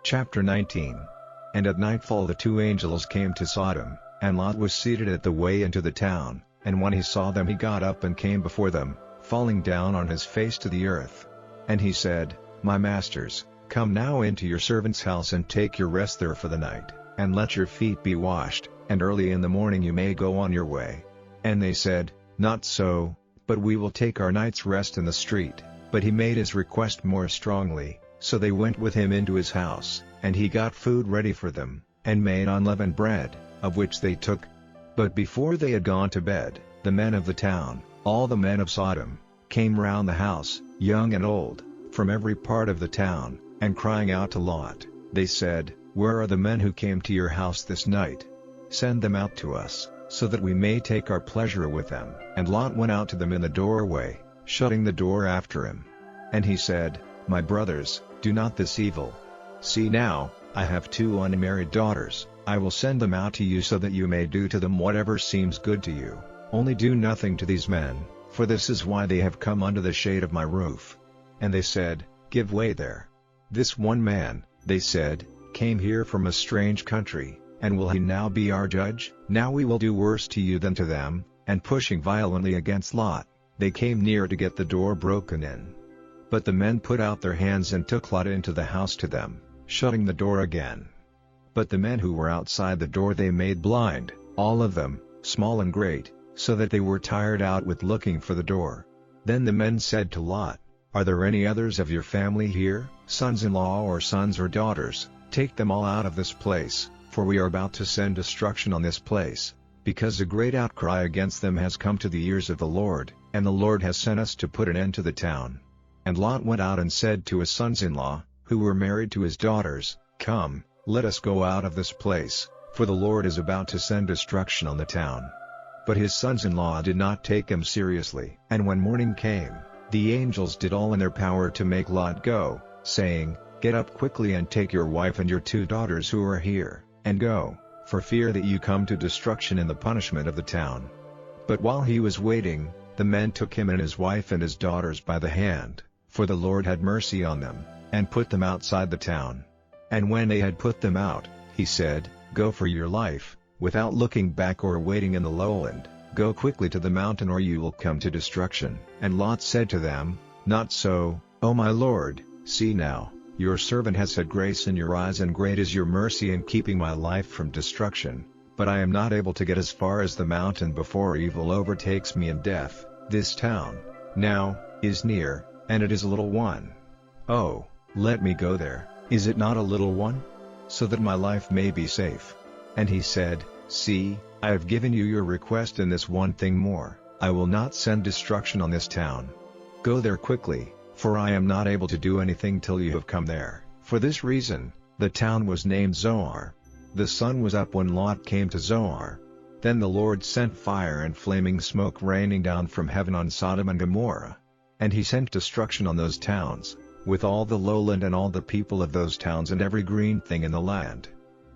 Chapter 19. And at nightfall the two angels came to Sodom, and Lot was seated at the way into the town, and when he saw them he got up and came before them, falling down on his face to the earth. And he said, My masters, come now into your servant's house and take your rest there for the night, and let your feet be washed, and early in the morning you may go on your way. And they said, Not so, but we will take our night's rest in the street. But he made his request more strongly, so they went with him into his house, and he got food ready for them, and made unleavened bread, of which they took. But before they had gone to bed, the men of the town, all the men of Sodom, came round the house, young and old, from every part of the town, and crying out to Lot, they said, Where are the men who came to your house this night? Send them out to us, so that we may take our pleasure with them. And Lot went out to them in the doorway, shutting the door after him. And he said, My brothers, do not this evil. See now, I have two unmarried daughters. I will send them out to you so that you may do to them whatever seems good to you. Only do nothing to these men, for this is why they have come under the shade of my roof. And they said, Give way there. This one man, they said, came here from a strange country, and will he now be our judge? Now we will do worse to you than to them. And pushing violently against Lot, they came near to get the door broken in. But the men put out their hands and took Lot into the house to them, shutting the door again. But the men who were outside the door they made blind, all of them, small and great, so that they were tired out with looking for the door. Then the men said to Lot, Are there any others of your family here, sons-in-law or sons or daughters? Take them all out of this place, for we are about to send destruction on this place, because a great outcry against them has come to the ears of the Lord, and the Lord has sent us to put an end to the town. And Lot went out and said to his sons-in-law, who were married to his daughters, Come, let us go out of this place, for the Lord is about to send destruction on the town. But his sons-in-law did not take him seriously. And when morning came, the angels did all in their power to make Lot go, saying, Get up quickly and take your wife and your two daughters who are here, and go, for fear that you come to destruction in the punishment of the town. But while he was waiting, the men took him and his wife and his daughters by the hand, for the Lord had mercy on them, and put them outside the town. And when they had put them out, he said, Go for your life, without looking back or waiting in the lowland, go quickly to the mountain or you will come to destruction. And Lot said to them, Not so, O my Lord, see now, your servant has had grace in your eyes and great is your mercy in keeping my life from destruction, but I am not able to get as far as the mountain before evil overtakes me in death. This town, now, is near, and it is a little one. Oh, let me go there, is it not a little one? So that my life may be safe. And he said, See, I have given you your request in this one thing more, I will not send destruction on this town. Go there quickly, for I am not able to do anything till you have come there. For this reason, the town was named Zoar. The sun was up when Lot came to Zoar. Then the Lord sent fire and flaming smoke raining down from heaven on Sodom and Gomorrah. And he sent destruction on those towns, with all the lowland and all the people of those towns and every green thing in the land.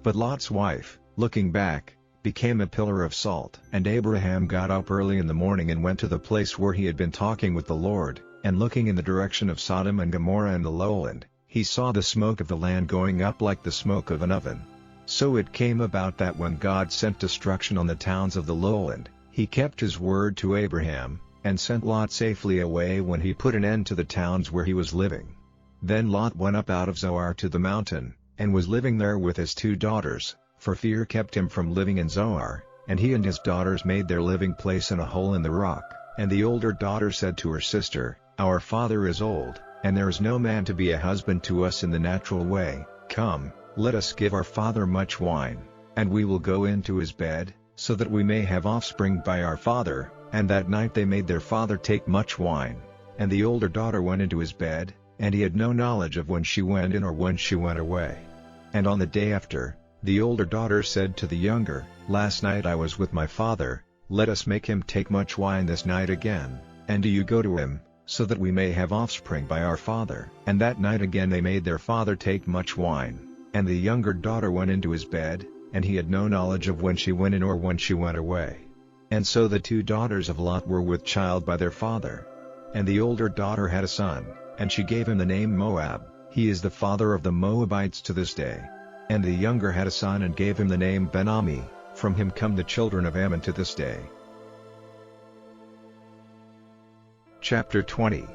But Lot's wife, looking back, became a pillar of salt. And Abraham got up early in the morning and went to the place where he had been talking with the Lord, and looking in the direction of Sodom and Gomorrah and the lowland, he saw the smoke of the land going up like the smoke of an oven. So it came about that when God sent destruction on the towns of the lowland, he kept his word to Abraham, and sent Lot safely away when he put an end to the towns where he was living. Then Lot went up out of Zoar to the mountain, and was living there with his two daughters, for fear kept him from living in Zoar, and he and his daughters made their living place in a hole in the rock. And the older daughter said to her sister, Our father is old, and there is no man to be a husband to us in the natural way. Come, let us give our father much wine, and we will go into his bed, so that we may have offspring by our father. And that night they made their father take much wine. And the older daughter went into his bed, and he had no knowledge of when she went in or when she went away. And on the day after, the older daughter said to the younger, Last night I was with my father, let us make him take much wine this night again, and do you go to him, so that we may have offspring by our father. And that night again they made their father take much wine, and the younger daughter went into his bed, and he had no knowledge of when she went in or when she went away. And so the two daughters of Lot were with child by their father. And the older daughter had a son, and she gave him the name Moab. He is the father of the Moabites to this day. And the younger had a son and gave him the name Ben-Ami, from him come the children of Ammon to this day. Chapter 20.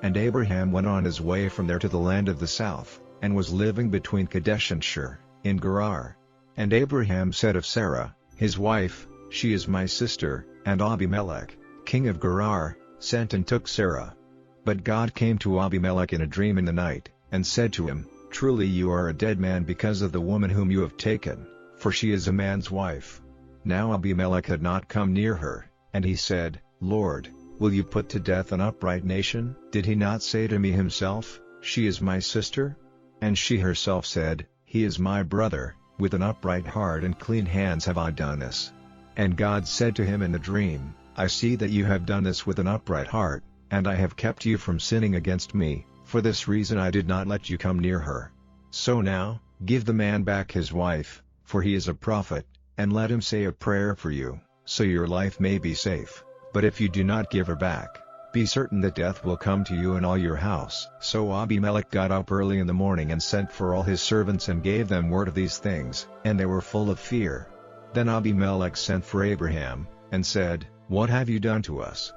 And Abraham went on his way from there to the land of the south, and was living between Kadesh and Shur, in Gerar. And Abraham said of Sarah, his wife, she is my sister, and Abimelech, king of Gerar, sent and took Sarah. But God came to Abimelech in a dream in the night, and said to him, Truly you are a dead man because of the woman whom you have taken, for she is a man's wife. Now Abimelech had not come near her, and he said, Lord, will you put to death an upright nation? Did he not say to me himself, She is my sister? And she herself said, He is my brother, with an upright heart and clean hands have I done this. And God said to him in the dream, I see that you have done this with an upright heart, and I have kept you from sinning against me, for this reason I did not let you come near her. So now, give the man back his wife, for he is a prophet, and let him say a prayer for you, so your life may be safe. But if you do not give her back, be certain that death will come to you and all your house. So Abimelech got up early in the morning and sent for all his servants and gave them word of these things, and they were full of fear. Then Abimelech sent for Abraham, and said, What have you done to us?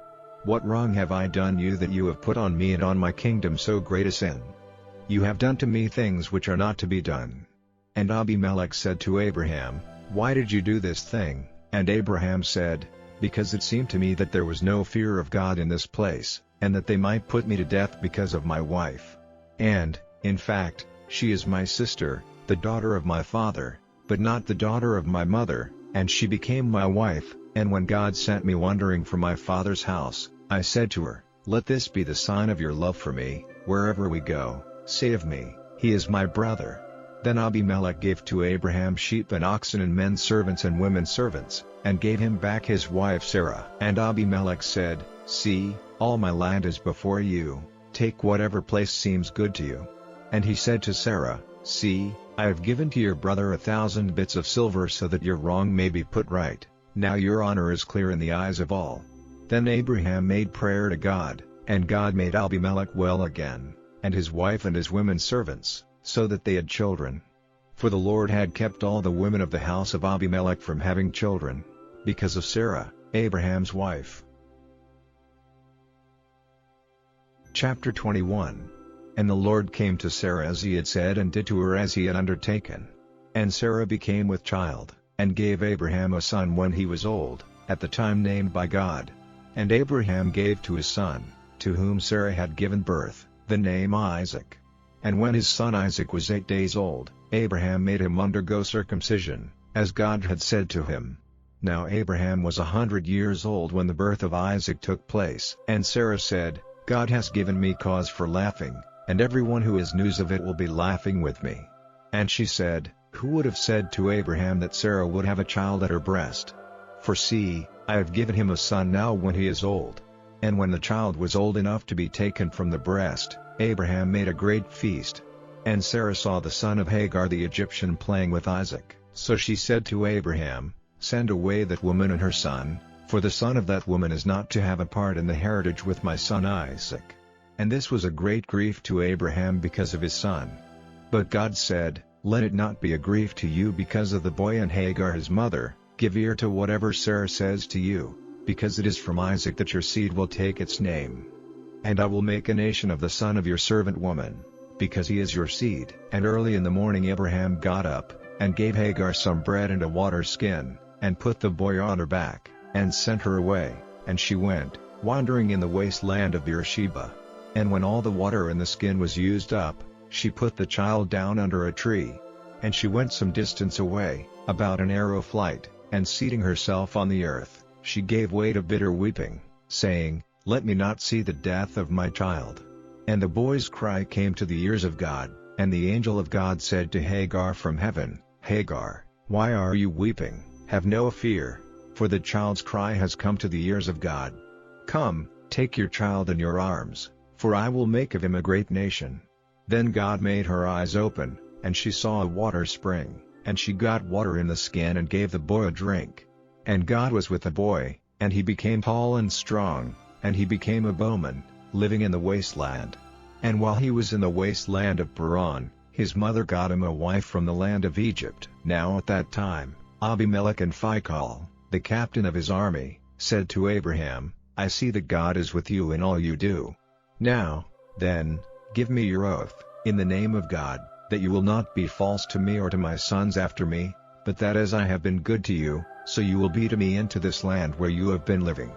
What wrong have I done you that you have put on me and on my kingdom so great a sin? You have done to me things which are not to be done. And Abimelech said to Abraham, Why did you do this thing? And Abraham said, Because it seemed to me that there was no fear of God in this place, and that they might put me to death because of my wife. And, in fact, she is my sister, the daughter of my father, but not the daughter of my mother, and she became my wife. And when God sent me wandering from my father's house, I said to her, Let this be the sign of your love for me, wherever we go, say of me, He is my brother. Then Abimelech gave to Abraham sheep and oxen and men servants and women servants, and gave him back his wife Sarah. And Abimelech said, See, all my land is before you, take whatever place seems good to you. And he said to Sarah, See, I have given to your brother 1,000 bits of silver so that your wrong may be put right. Now your honor is clear in the eyes of all. Then Abraham made prayer to God, and God made Abimelech well again, and his wife and his women servants, so that they had children. For the Lord had kept all the women of the house of Abimelech from having children, because of Sarah, Abraham's wife. Chapter 21. And the Lord came to Sarah as he had said and did to her as he had undertaken. And Sarah became with child, and gave Abraham a son when he was old, at the time named by God. And Abraham gave to his son, to whom Sarah had given birth, the name Isaac. And when his son Isaac was 8 days old, Abraham made him undergo circumcision, as God had said to him. Now Abraham was 100 years old when the birth of Isaac took place. And Sarah said, God has given me cause for laughing, and everyone who has news of it will be laughing with me. And she said, Who would have said to Abraham that Sarah would have a child at her breast? For see, I have given him a son now when he is old. And when the child was old enough to be taken from the breast, Abraham made a great feast. And Sarah saw the son of Hagar the Egyptian playing with Isaac. So she said to Abraham, Send away that woman and her son, for the son of that woman is not to have a part in the heritage with my son Isaac. And this was a great grief to Abraham because of his son. But God said, Let it not be a grief to you because of the boy and Hagar his mother. Give ear to whatever Sarah says to you, because it is from Isaac that your seed will take its name. And I will make a nation of the son of your servant woman, because he is your seed. And early in the morning Abraham got up, and gave Hagar some bread and a water skin, and put the boy on her back, and sent her away, and she went, wandering in the wasteland of Beersheba. And when all the water in the skin was used up, she put the child down under a tree. And she went some distance away, about an arrow flight, and seating herself on the earth, she gave way to bitter weeping, saying, Let me not see the death of my child. And the boy's cry came to the ears of God, and the angel of God said to Hagar from heaven, Hagar, why are you weeping? Have no fear, for the child's cry has come to the ears of God. Come, take your child in your arms, for I will make of him a great nation. Then God made her eyes open, and she saw a water spring, and she got water in the skin and gave the boy a drink. And God was with the boy, and he became tall and strong, and he became a bowman, living in the wasteland. And while he was in the wasteland of Paran, his mother got him a wife from the land of Egypt. Now at that time, Abimelech and Phicol, the captain of his army, said to Abraham, I see that God is with you in all you do. Now, then, give me your oath, in the name of God, that you will not be false to me or to my sons after me, but that as I have been good to you, so you will be to me and to this land where you have been living.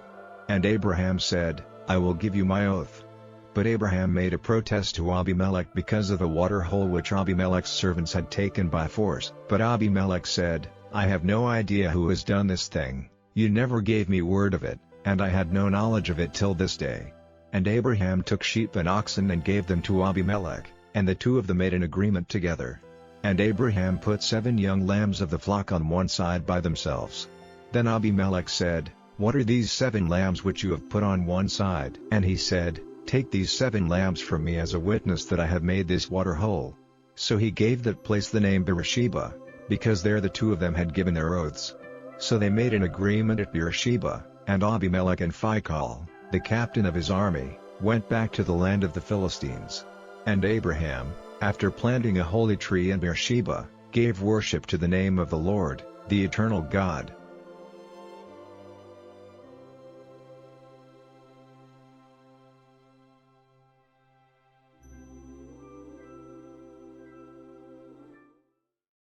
And Abraham said, I will give you my oath. But Abraham made a protest to Abimelech because of the water hole which Abimelech's servants had taken by force. But Abimelech said, I have no idea who has done this thing, you never gave me word of it, and I had no knowledge of it till this day. And Abraham took sheep and oxen and gave them to Abimelech, and the two of them made an agreement together. And Abraham put 7 young lambs of the flock on one side by themselves. Then Abimelech said, What are these 7 lambs which you have put on one side? And he said, Take these 7 lambs from me as a witness that I have made this water hole. So he gave that place the name Beersheba, because there the two of them had given their oaths. So they made an agreement at Beersheba, and Abimelech and Phicol, the captain of his army, went back to the land of the Philistines. And Abraham, after planting a holy tree in Beersheba, gave worship to the name of the Lord, the eternal God.